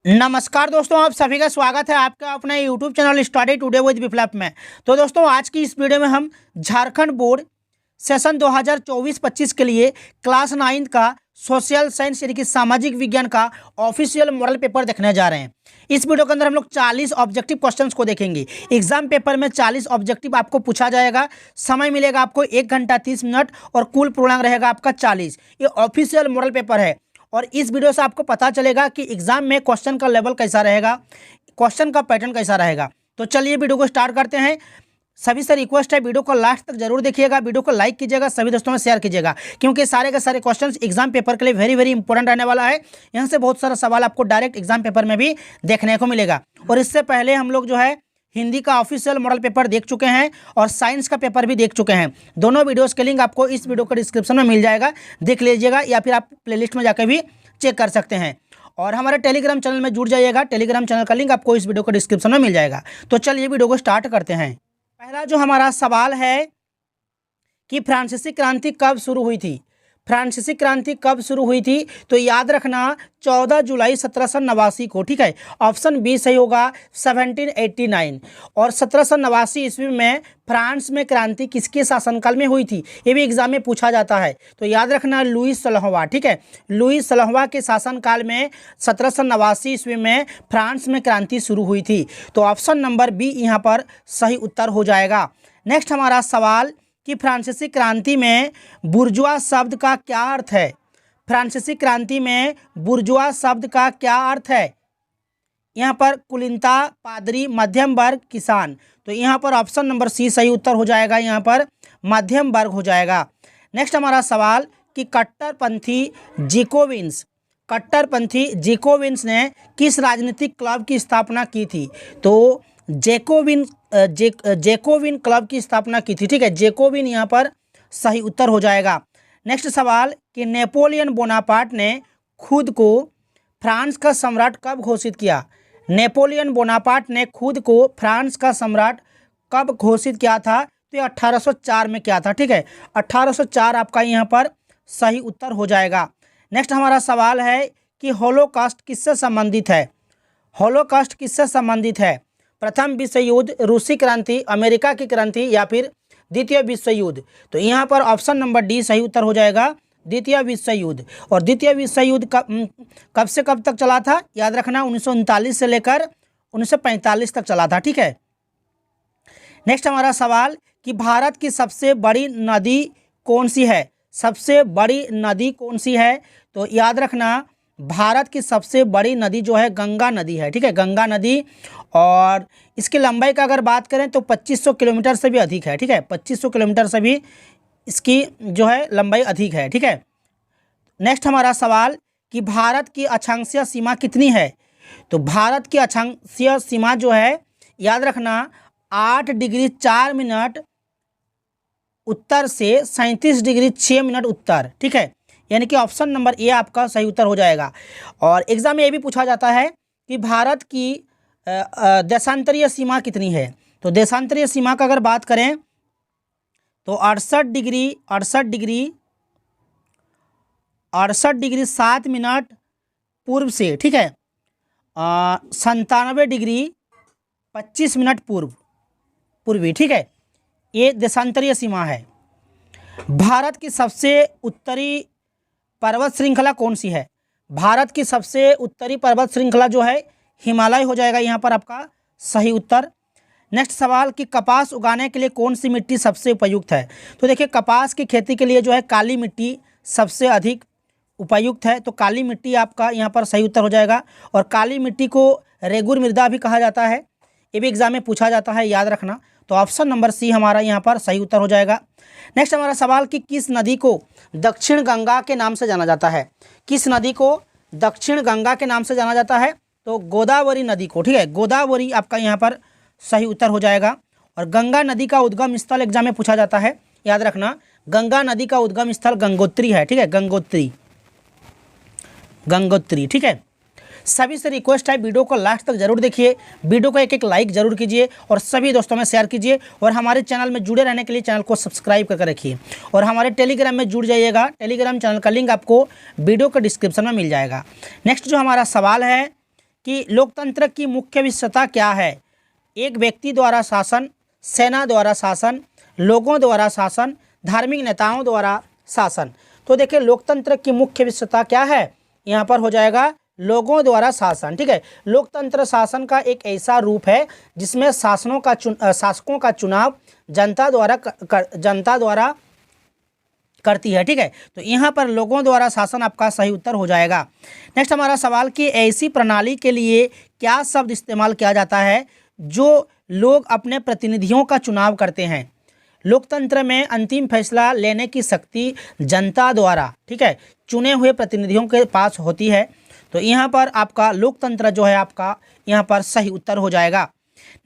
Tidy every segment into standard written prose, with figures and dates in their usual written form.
नमस्कार दोस्तों, आप सभी का स्वागत है आपका अपना YouTube channel study today with Viplav में। तो दोस्तों, आज की इस वीडियो में हम झारखंड बोर्ड सेशन 2024-25 के लिए क्लास 9 का सोशल साइंस यानी कि सामाजिक विज्ञान का ऑफिशियल मॉडल पेपर देखने जा रहे हैं। इस वीडियो के अंदर हम लोग 40 ऑब्जेक्टिव क्वेश्चंस को देखेंगे। एग्जाम पेपर में 40 ऑब्जेक्टिव आपको पूछा जाएगा। समय मिलेगा आपको 1 घंटा 30 मिनट और कुल पूर्णांक रहेगा आपका 40। ये ऑफिशियल मॉडल पेपर है और इस वीडियो से आपको पता चलेगा कि एग्जाम में क्वेश्चन का लेवल कैसा रहेगा, क्वेश्चन का पैटर्न कैसा रहेगा। तो चलिए वीडियो को स्टार्ट करते हैं। सभी से रिक्वेस्ट है, वीडियो को लास्ट तक जरूर देखिएगा, वीडियो को लाइक कीजिएगा, सभी दोस्तों में शेयर कीजिएगा, क्योंकि सारे के सारे क्वेश्चंस एग्जाम पेपर के लिए वेरी वेरी इंपॉर्टेंट रहने वाला है। यहाँ से बहुत सारा सवाल आपको डायरेक्ट एग्जाम पेपर में भी देखने को मिलेगा। और इससे पहले हम लोग जो है हिंदी का ऑफिशियल मॉडल पेपर देख चुके हैं और साइंस का पेपर भी देख चुके हैं। दोनों वीडियोस के लिंक आपको इस वीडियो के डिस्क्रिप्शन में मिल जाएगा, देख लीजिएगा, या फिर आप प्लेलिस्ट में जाकर भी चेक कर सकते हैं। और हमारे टेलीग्राम चैनल में जुड़ जाइएगा, टेलीग्राम चैनल का लिंक आपको इस वीडियो के डिस्क्रिप्शन में मिल जाएगा। तो चलिए वीडियो को स्टार्ट करते हैं। पहला जो हमारा सवाल है कि फ्रांसीसी क्रांति कब शुरू हुई थी। फ्रांसीसी क्रांति कब शुरू हुई थी, तो याद रखना 14 जुलाई 1789 को। ठीक है, ऑप्शन बी सही होगा 1789। और 1789 ईस्वी में फ्रांस में क्रांति किसके शासनकाल में हुई थी, ये भी एग्जाम में पूछा जाता है। तो याद रखना लुई 16वां। ठीक है, लुई 16वां के शासनकाल में 1789 ईस्वी में फ्रांस में क्रांति शुरू हुई थी। तो ऑप्शन नंबर बी यहाँ पर सही उत्तर हो जाएगा। नेक्स्ट हमारा सवाल कि फ्रांसीसी क्रांति में बुर्जुआ शब्द का क्या अर्थ है। फ्रांसीसी क्रांति में बुर्जुआ शब्द का क्या अर्थ है। यहाँ पर कुलीनता, पादरी, मध्यम वर्ग, किसान। तो यहाँ पर ऑप्शन नंबर सी सही उत्तर हो जाएगा, यहाँ पर मध्यम वर्ग हो जाएगा। नेक्स्ट हमारा सवाल कि कट्टरपंथी जैकोबिन्स ने किस राजनीतिक क्लब की स्थापना की थी। तो जैकोबिन क्लब की स्थापना की थी। ठीक है, जैकोबिन यहाँ पर सही उत्तर हो जाएगा। नेक्स्ट सवाल कि नेपोलियन बोनापार्ट ने खुद को फ्रांस का सम्राट कब घोषित किया। नेपोलियन बोनापार्ट ने खुद को फ्रांस का सम्राट कब घोषित किया था, तो ये 1804 में किया था। ठीक है, 1804 आपका यहाँ पर सही उत्तर हो जाएगा। नेक्स्ट हमारा सवाल है कि होलोकॉस्ट किससे संबंधित है। होलोकॉस्ट किससे संबंधित है। प्रथम विश्व युद्ध, रूसी क्रांति, अमेरिका की क्रांति या फिर द्वितीय विश्व युद्ध। तो यहाँ पर ऑप्शन नंबर डी सही उत्तर हो जाएगा, द्वितीय विश्व युद्ध। और द्वितीय विश्व युद्ध कब से कब तक चला था, याद रखना 1939 से लेकर 1945 तक चला था। ठीक है, नेक्स्ट हमारा सवाल कि भारत की सबसे बड़ी नदी कौन सी है। सबसे बड़ी नदी कौन सी है, तो याद रखना भारत की सबसे बड़ी नदी जो है गंगा नदी है। ठीक है, गंगा नदी। और इसकी लंबाई का अगर बात करें तो 2500 किलोमीटर से भी अधिक है। ठीक है, 2500 किलोमीटर से भी इसकी जो है लंबाई अधिक है। ठीक है, नेक्स्ट हमारा सवाल कि भारत की अक्षांशीय सीमा कितनी है। तो भारत की अक्षांशीय सीमा जो है याद रखना 8 डिग्री 4 मिनट उत्तर से 37 डिग्री 6 मिनट उत्तर। ठीक है, यानी कि ऑप्शन नंबर ए आपका सही उत्तर हो जाएगा। और एग्जाम में ये भी पूछा जाता है कि भारत की देशांतरीय सीमा कितनी है। तो देशांतरीय सीमा का अगर बात करें तो 68 डिग्री 7 मिनट पूर्व से। ठीक है, 97 डिग्री 25 मिनट पूर्वी। ठीक है, ये देशांतरीय सीमा है। भारत की सबसे उत्तरी पर्वत श्रृंखला कौन सी है। भारत की सबसे उत्तरी पर्वत श्रृंखला जो है हिमालय हो जाएगा, यहाँ पर आपका सही उत्तर। नेक्स्ट सवाल कि कपास उगाने के लिए कौन सी मिट्टी सबसे उपयुक्त है। तो देखिए, कपास की खेती के लिए जो है काली मिट्टी सबसे अधिक उपयुक्त है। तो काली मिट्टी आपका यहाँ पर सही उत्तर हो जाएगा। और काली मिट्टी को रेगुर मृदा भी कहा जाता है, ये भी एग्जाम में पूछा जाता है, याद रखना। तो ऑप्शन नंबर सी हमारा यहाँ पर सही उत्तर हो जाएगा। नेक्स्ट हमारा सवाल कि किस नदी को दक्षिण गंगा के नाम से जाना जाता है। किस नदी को दक्षिण गंगा के नाम से जाना जाता है, तो गोदावरी नदी को। ठीक है, गोदावरी आपका यहाँ पर सही उत्तर हो जाएगा। और गंगा नदी का उद्गम स्थल एग्जाम में पूछा जाता है, याद रखना गंगा नदी का उद्गम स्थल गंगोत्री है। ठीक है, गंगोत्री। ठीक है, सभी से रिक्वेस्ट है वीडियो को लास्ट तक जरूर देखिए, वीडियो को एक लाइक जरूर कीजिए और सभी दोस्तों में शेयर कीजिए। और हमारे चैनल में जुड़े रहने के लिए चैनल को सब्सक्राइब करके रखिए और हमारे टेलीग्राम में जुड़ जाइएगा। टेलीग्राम चैनल का लिंक आपको वीडियो के डिस्क्रिप्शन में मिल जाएगा। नेक्स्ट जो हमारा सवाल है कि लोकतंत्र की मुख्य विशेषता क्या है। एक व्यक्ति द्वारा शासन, सेना द्वारा शासन, लोगों द्वारा शासन, धार्मिक नेताओं द्वारा शासन। तो देखिए लोकतंत्र की मुख्य विशेषता क्या है, यहाँ पर हो जाएगा लोगों द्वारा शासन। ठीक है, लोकतंत्र शासन का एक ऐसा रूप है जिसमें शासकों का चुनाव जनता द्वारा करती है। ठीक है, तो यहाँ पर लोगों द्वारा शासन आपका सही उत्तर हो जाएगा। नेक्स्ट हमारा सवाल कि ऐसी प्रणाली के लिए क्या शब्द इस्तेमाल किया जाता है जो लोग अपने प्रतिनिधियों का चुनाव करते हैं। लोकतंत्र में अंतिम फैसला लेने की शक्ति जनता द्वारा, ठीक है, चुने हुए प्रतिनिधियों के पास होती है। तो यहाँ पर आपका लोकतंत्र जो है आपका यहाँ पर सही उत्तर हो जाएगा।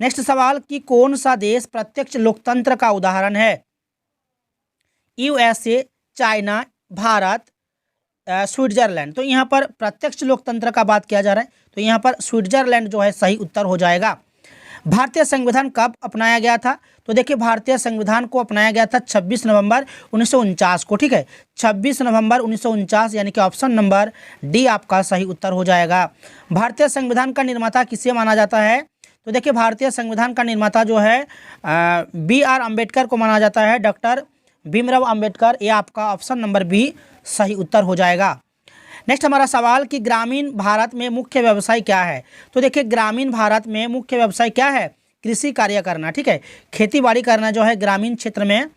नेक्स्ट सवाल कि कौन सा देश प्रत्यक्ष लोकतंत्र का उदाहरण है। USA, China, Bharat, Switzerland. तो यहाँ पर प्रत्यक्ष लोकतंत्र का बात किया जा रहा है, तो यहाँ पर स्विट्जरलैंड जो है सही उत्तर हो जाएगा। भारतीय संविधान कब अपनाया गया था। तो देखिए भारतीय संविधान को अपनाया गया था 26 नवंबर 1949 को। ठीक है, 26 नवंबर 1949 यानी कि ऑप्शन नंबर डी आपका सही उत्तर हो जाएगा। भारतीय संविधान का निर्माता किसे माना जाता है। तो देखिए भारतीय संविधान का निर्माता जो है BR अम्बेडकर को माना जाता है, डॉक्टर भीमराव अम्बेडकर। ये आपका ऑप्शन नंबर बी सही उत्तर हो जाएगा। नेक्स्ट हमारा सवाल कि ग्रामीण भारत में मुख्य व्यवसाय क्या है। तो देखिए ग्रामीण भारत में मुख्य व्यवसाय क्या है, कृषि कार्य करना। ठीक है, खेती बाड़ी करना जो है ग्रामीण क्षेत्र में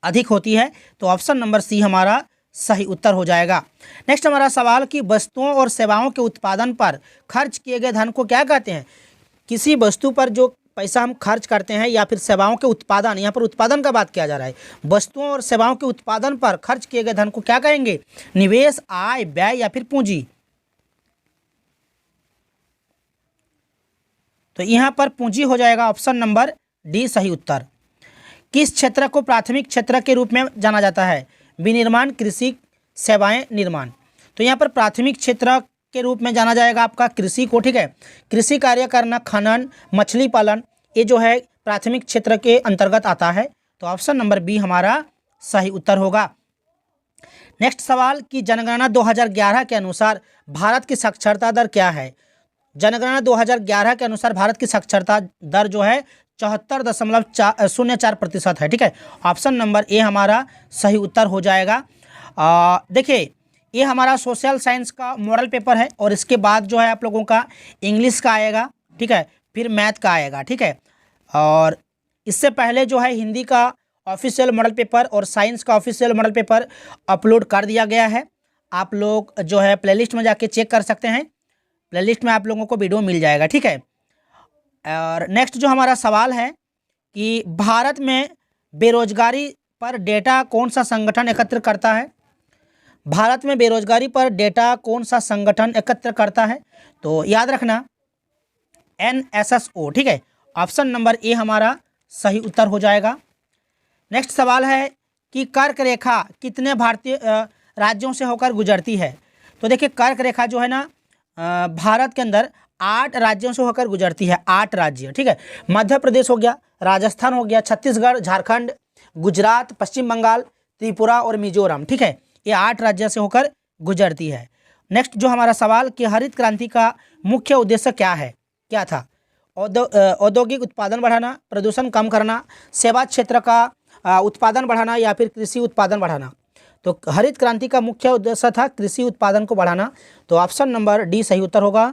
अधिक होती है। तो ऑप्शन नंबर सी हमारा सही उत्तर हो जाएगा। नेक्स्ट हमारा सवाल कि वस्तुओं और सेवाओं के उत्पादन पर खर्च किए गए धन को क्या कहते हैं। किसी वस्तु पर जो पैसा हम खर्च करते हैं या फिर सेवाओं के उत्पादन, यहाँ पर उत्पादन का बात किया जा रहा है, वस्तुओं और सेवाओं के उत्पादन पर खर्च किए गए धन को क्या कहेंगे, निवेश, आय, व्यय या फिर पूंजी। तो यहाँ पर पूंजी हो जाएगा ऑप्शन नंबर डी सही उत्तर। किस क्षेत्र को प्राथमिक क्षेत्र के रूप में जाना जाता है। विनिर्माण, कृषि, सेवाएं, निर्माण। तो यहाँ पर प्राथमिक क्षेत्र के रूप में जाना जाएगा आपका कृषि को। ठीक है, कृषि कार्य करना, खनन, मछली पालन, ये जो है प्राथमिक क्षेत्र के अंतर्गत आता है। तो ऑप्शन नंबर बी हमारा सही उत्तर होगा। नेक्स्ट सवाल कि जनगणना 2011 के अनुसार भारत की साक्षरता दर क्या है। जनगणना 2011 के अनुसार भारत की साक्षरता दर जो है 74.04% है। ठीक है, ऑप्शन नंबर ए हमारा सही उत्तर हो जाएगा। देखिए ये हमारा सोशल साइंस का मॉडल पेपर है और इसके बाद जो है आप लोगों का इंग्लिश का आएगा। ठीक है, फिर मैथ का आएगा। ठीक है, और इससे पहले जो है हिंदी का ऑफिशियल मॉडल पेपर और साइंस का ऑफिशियल मॉडल पेपर अपलोड कर दिया गया है। आप लोग जो है प्लेलिस्ट में जाके चेक कर सकते हैं, प्लेलिस्ट में आप लोगों को वीडियो मिल जाएगा। ठीक है, और नेक्स्ट जो हमारा सवाल है कि भारत में बेरोजगारी पर डेटा कौन सा संगठन एकत्र करता है। भारत में बेरोजगारी पर डेटा कौन सा संगठन एकत्र करता है। तो याद रखना NSSO। ठीक है, ऑप्शन नंबर ए हमारा सही उत्तर हो जाएगा। नेक्स्ट सवाल है कि कर्क रेखा कितने भारतीय राज्यों से होकर गुजरती है। तो देखिए कर्क रेखा जो है ना भारत के अंदर 8 राज्यों से होकर गुजरती है, 8 राज्य। ठीक है, मध्य प्रदेश हो गया, राजस्थान हो गया, छत्तीसगढ़, झारखंड, गुजरात, पश्चिम बंगाल, त्रिपुरा और मिजोरम। ठीक है, ये 8 राज्य से होकर गुजरती है। नेक्स्ट जो हमारा सवाल कि हरित क्रांति का मुख्य उद्देश्य क्या है, क्या था। औद्योगिक उत्पादन बढ़ाना, प्रदूषण कम करना, सेवा क्षेत्र का उत्पादन बढ़ाना या फिर कृषि उत्पादन बढ़ाना। तो हरित क्रांति का मुख्य उद्देश्य था कृषि उत्पादन को बढ़ाना। तो ऑप्शन नंबर डी सही उत्तर होगा।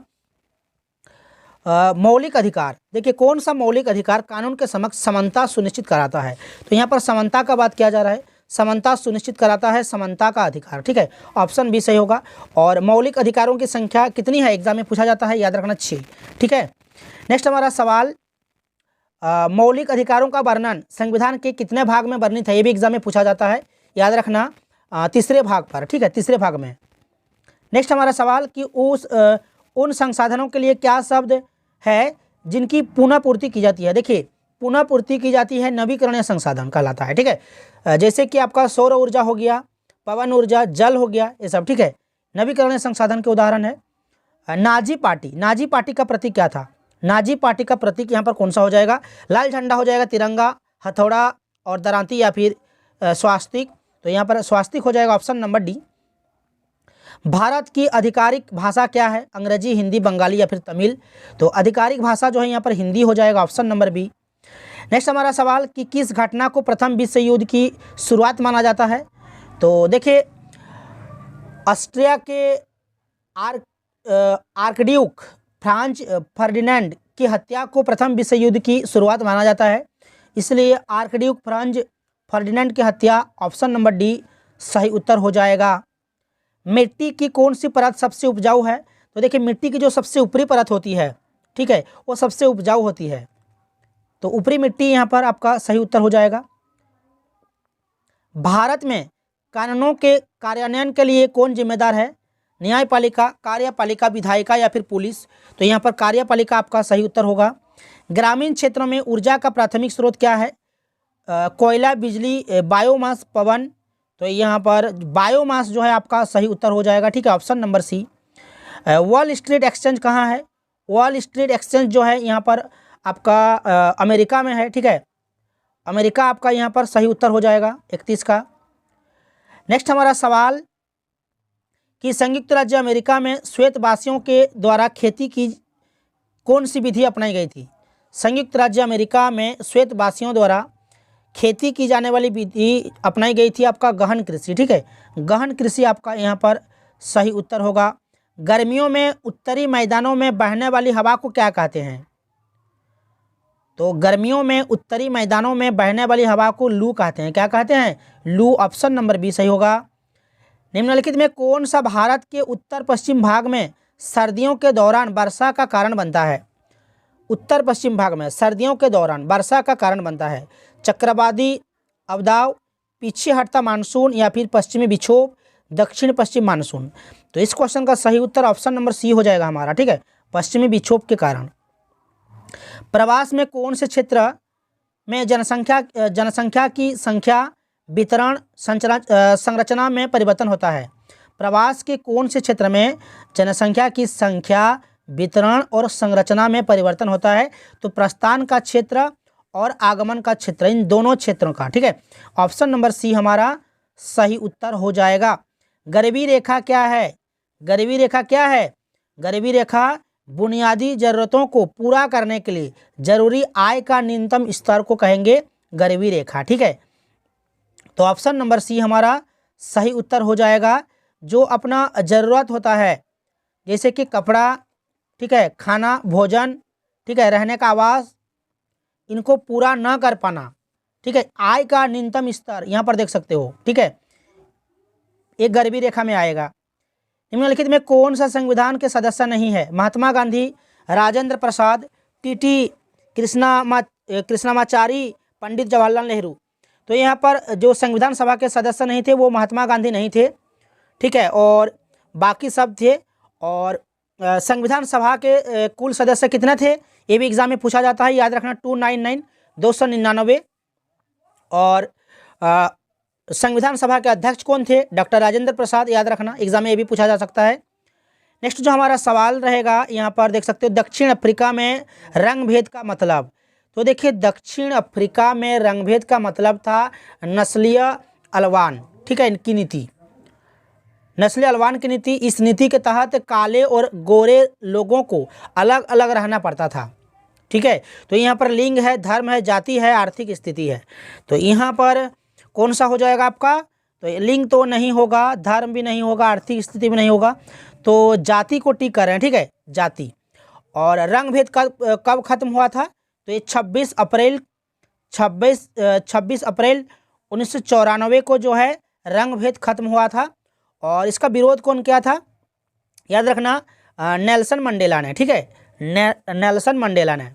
मौलिक अधिकार, देखिए कौन सा मौलिक अधिकार कानून के समक्ष समानता सुनिश्चित कराता है। तो यहाँ पर समानता का बात किया जा रहा है, समानता सुनिश्चित कराता है समानता का अधिकार। ठीक है, ऑप्शन बी सही होगा। और मौलिक अधिकारों की संख्या कितनी है, एग्जाम में पूछा जाता है, याद रखना 6। ठीक है, नेक्स्ट हमारा सवाल मौलिक अधिकारों का वर्णन संविधान के कितने भाग में वर्णित है, ये भी एग्जाम में पूछा जाता है, याद रखना तीसरे भाग पर। ठीक है, तीसरे भाग में। नेक्स्ट हमारा सवाल कि उन संसाधनों के लिए क्या शब्द है जिनकी पुनः पूर्ति की जाती है। देखिए पुनः पूर्ति की जाती है नवीकरणीय संसाधन कहलाता है। ठीक है, जैसे कि आपका सौर ऊर्जा हो गया, पवन ऊर्जा, जल हो गया, ये सब। ठीक है, नवीकरणीय संसाधन के उदाहरण है। नाजी पार्टी, नाजी पार्टी का प्रतीक क्या था। नाजी पार्टी का प्रतीक यहाँ पर कौन सा हो जाएगा, लाल झंडा हो जाएगा, तिरंगा, हथौड़ा और दरांती या फिर स्वास्तिक। तो यहाँ पर स्वास्तिक हो जाएगा ऑप्शन नंबर डी। भारत की आधिकारिक भाषा क्या है? अंग्रेजी, हिंदी, बंगाली या फिर तमिल? तो आधिकारिक भाषा जो है यहाँ पर हिंदी हो जाएगा, ऑप्शन नंबर बी। नेक्स्ट हमारा सवाल कि किस घटना को प्रथम विश्व युद्ध की शुरुआत माना जाता है? तो देखिए, ऑस्ट्रिया के आर्कड्यूक फ्रांज फर्डिनेंड की हत्या को प्रथम विश्व युद्ध की शुरुआत माना जाता है, इसलिए आर्कड्यूक फ्रांज फर्डिनेंड की हत्या, ऑप्शन नंबर डी सही उत्तर हो जाएगा। मिट्टी की कौन सी परत सबसे उपजाऊ है? तो देखिए, मिट्टी की जो सबसे ऊपरी परत होती है, ठीक है, वो सबसे उपजाऊ होती है, तो ऊपरी मिट्टी यहाँ पर आपका सही उत्तर हो जाएगा। भारत में कानूनों के कार्यान्वयन के लिए कौन जिम्मेदार है? न्यायपालिका, कार्यपालिका, विधायिका या फिर पुलिस? तो यहाँ पर कार्यपालिका आपका सही उत्तर होगा। ग्रामीण क्षेत्रों में ऊर्जा का प्राथमिक स्रोत क्या है? कोयला, बिजली, बायोमास, पवन? तो यहाँ पर बायोमास जो है आपका सही उत्तर हो जाएगा, ठीक है, option number C. Wall Street exchange कहाँ है? वॉल स्ट्रीट एक्सचेंज जो है यहाँ पर आपका अमेरिका में है, ठीक है, अमेरिका आपका यहाँ पर सही उत्तर हो जाएगा 31 का। नेक्स्ट हमारा सवाल कि संयुक्त राज्य अमेरिका में श्वेतवासियों के द्वारा खेती की कौन सी विधि अपनाई गई थी? संयुक्त राज्य अमेरिका में श्वेतवासियों द्वारा खेती की जाने वाली विधि अपनाई गई थी आपका गहन कृषि, ठीक है, गहन कृषि आपका यहाँ पर सही उत्तर होगा। गर्मियों में उत्तरी मैदानों में बहने वाली हवा को क्या कहते हैं? तो गर्मियों में उत्तरी मैदानों में बहने वाली हवा को लू कहते हैं, क्या कहते हैं? लू, ऑप्शन नंबर बी सही होगा। निम्नलिखित में कौन सा भारत के उत्तर पश्चिम भाग में सर्दियों के दौरान वर्षा का कारण बनता है? उत्तर पश्चिम भाग में सर्दियों के दौरान वर्षा का कारण बनता है? चक्रवाती अवदाव, पीछे हटता मानसून या फिर पश्चिमी विक्षोभ, दक्षिण पश्चिम मानसून? तो इस क्वेश्चन का सही उत्तर ऑप्शन नंबर सी हो जाएगा हमारा, ठीक है, पश्चिमी विक्षोभ के कारण। प्रवास में कौन से क्षेत्र में जनसंख्या की संख्या, वितरण, संरचना में परिवर्तन होता है? प्रवास के कौन से क्षेत्र में जनसंख्या की संख्या, वितरण और संरचना में परिवर्तन होता है? तो प्रस्थान का क्षेत्र और आगमन का क्षेत्र, इन दोनों क्षेत्रों का, ठीक है, ऑप्शन नंबर सी हमारा सही उत्तर हो जाएगा। गरीबी रेखा क्या है? गरीबी रेखा क्या है? गरीबी रेखा बुनियादी जरूरतों को पूरा करने के लिए जरूरी आय का न्यूनतम स्तर को कहेंगे गरीबी रेखा, ठीक है, तो ऑप्शन नंबर सी हमारा सही उत्तर हो जाएगा। जो अपना ज़रूरत होता है, जैसे कि कपड़ा, ठीक है, खाना, भोजन, ठीक है, रहने का आवास, इनको पूरा न कर पाना, ठीक है, आय का न्यूनतम स्तर यहाँ पर देख सकते हो, ठीक है, एक गरीबी रेखा में आएगा। निम्नलिखित में कौन सा संविधान के सदस्य नहीं है? महात्मा गांधी, राजेंद्र प्रसाद, टीटी कृष्णमाचारी, पंडित जवाहरलाल नेहरू? तो यहाँ पर जो संविधान सभा के सदस्य नहीं थे वो महात्मा गांधी नहीं थे, ठीक है, और बाकी सब थे। और संविधान सभा के कुल सदस्य कितने थे ये भी एग्जाम में पूछा जाता है, याद रखना 299 299। और संविधान सभा के अध्यक्ष कौन थे? डॉक्टर राजेंद्र प्रसाद, याद रखना, एग्जाम में ये भी पूछा जा सकता है। नेक्स्ट जो हमारा सवाल रहेगा यहाँ पर देख सकते हो, दक्षिण अफ्रीका में रंग भेद का मतलब। तो देखिए, दक्षिण अफ्रीका में रंग भेद का मतलब था नस्लीय अलवान, ठीक है, इनकी नीति, नस्लीय अलवान की नीति। इस नीति के तहत काले और गोरे लोगों को अलग अलग रहना पड़ता था, ठीक है। तो यहाँ पर लिंग है, धर्म है, जाति है, आर्थिक स्थिति है। तो यहाँ पर कौन सा हो जाएगा आपका? तो लिंग तो नहीं होगा, धर्म भी नहीं होगा, आर्थिक स्थिति भी नहीं होगा, तो जाति को टिक कर रहे हैं, ठीक है, जाति। और रंग भेद कब खत्म हुआ था? तो ये 26 अप्रैल 1994 को जो है रंग भेद खत्म हुआ था। और इसका विरोध कौन किया था? याद रखना, नेल्सन मंडेला ने, ठीक है, नेल्सन मंडेला ने।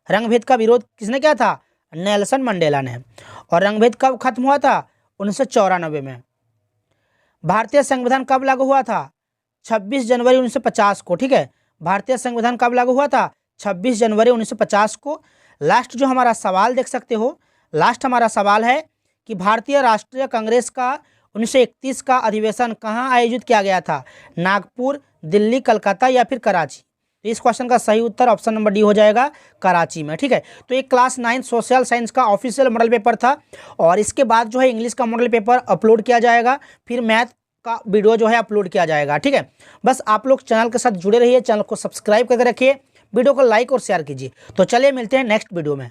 रंग भेद का विरोध किसने किया था? नेल्सन मंडेला ने। और रंग भेद कब खत्म हुआ था? 1994 में। भारतीय संविधान कब लागू हुआ था? 26 जनवरी 1950 को, ठीक है, भारतीय संविधान कब लागू हुआ था? 26 जनवरी 1950 को। लास्ट जो हमारा सवाल देख सकते हो, लास्ट हमारा सवाल है कि भारतीय राष्ट्रीय कांग्रेस का 1931 का अधिवेशन कहाँ आयोजित किया गया था? नागपुर, दिल्ली, कलकत्ता या फिर कराची? तो इस क्वेश्चन का सही उत्तर ऑप्शन नंबर डी हो जाएगा, कराची में, ठीक है। तो ये क्लास 9 सोशल साइंस का ऑफिशियल मॉडल पेपर था। और इसके बाद जो है इंग्लिश का मॉडल पेपर अपलोड किया जाएगा, फिर मैथ का वीडियो जो है अपलोड किया जाएगा। ठीक है, बस आप लोग चैनल के साथ जुड़े रहिए, चैनल को सब्सक्राइब करके रखिए, वीडियो को लाइक और शेयर कीजिए। तो चलिए मिलते हैं नेक्स्ट वीडियो में।